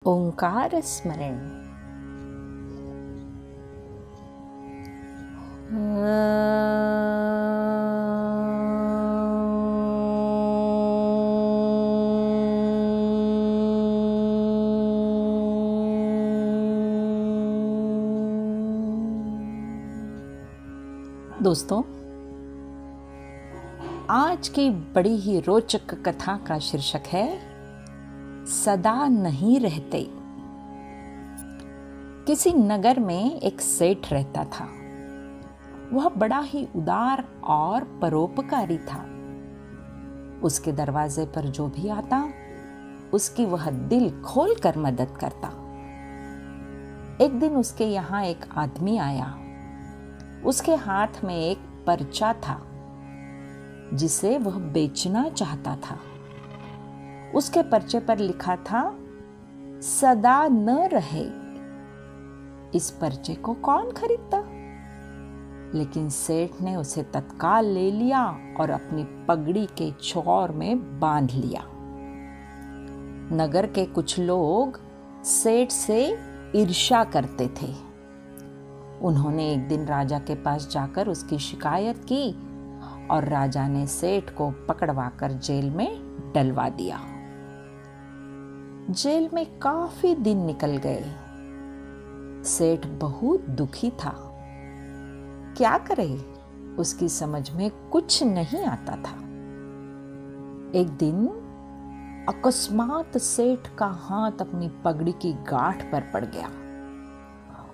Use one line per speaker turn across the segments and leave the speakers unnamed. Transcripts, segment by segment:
ओंकार स्मरण। दोस्तों, आज की बड़ी ही रोचक कथा का शीर्षक है सदा नहीं रहते। किसी नगर में एक सेठ रहता था। वह बड़ा ही उदार और परोपकारी था। उसके दरवाजे पर जो भी आता, उसकी वह दिल खोलकर मदद करता। एक दिन उसके यहाँ एक आदमी आया। उसके हाथ में एक पर्चा था जिसे वह बेचना चाहता था। उसके पर्चे पर लिखा था, सदा न रहे। इस पर्चे को कौन खरीदता? लेकिन सेठ ने उसे तत्काल ले लिया और अपनी पगड़ी के चौर में बांध लिया। नगर के कुछ लोग सेठ से ईर्ष्या करते थे। उन्होंने एक दिन राजा के पास जाकर उसकी शिकायत की और राजा ने सेठ को पकड़वाकर जेल में डलवा दिया। जेल में काफी दिन निकल गए। सेठ बहुत दुखी था। क्या करे, उसकी समझ में कुछ नहीं आता था। एक दिन अकस्मात सेठ का हाथ अपनी पगड़ी की गांठ पर पड़ गया।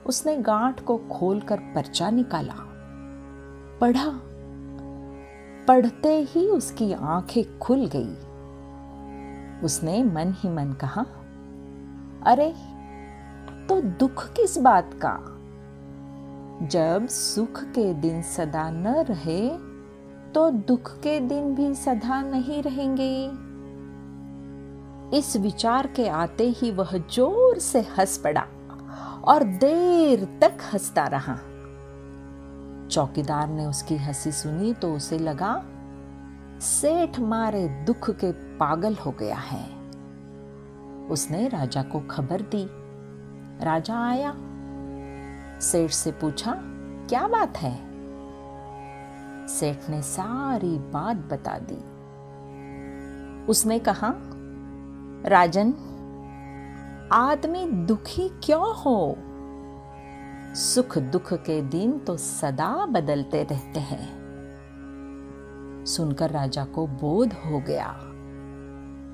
उसने गांठ को खोलकर पर्चा निकाला, पढ़ा। पढ़ते ही उसकी आंखें खुल गई। उसने मन ही मन कहा, अरे तो दुख किस बात का? जब सुख के दिन सदा न रहे तो दुख के दिन भी सदा नहीं रहेंगे। इस विचार के आते ही वह जोर से हंस पड़ा और देर तक हंसता रहा। चौकीदार ने उसकी हंसी सुनी तो उसे लगा सेठ मारे दुख के पागल हो गया है। उसने राजा को खबर दी। राजा आया, सेठ से पूछा, क्या बात है? सेठ ने सारी बात बता दी। उसने कहा, राजन, आदमी दुखी क्यों हो? सुख दुख के दिन तो सदा बदलते रहते हैं। सुनकर राजा को बोध हो गया।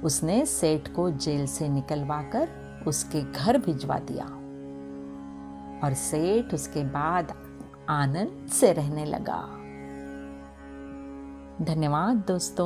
उसने सेठ को जेल से निकलवाकर उसके घर भिजवा दिया और सेठ उसके बाद आनंद से रहने लगा। धन्यवाद दोस्तों।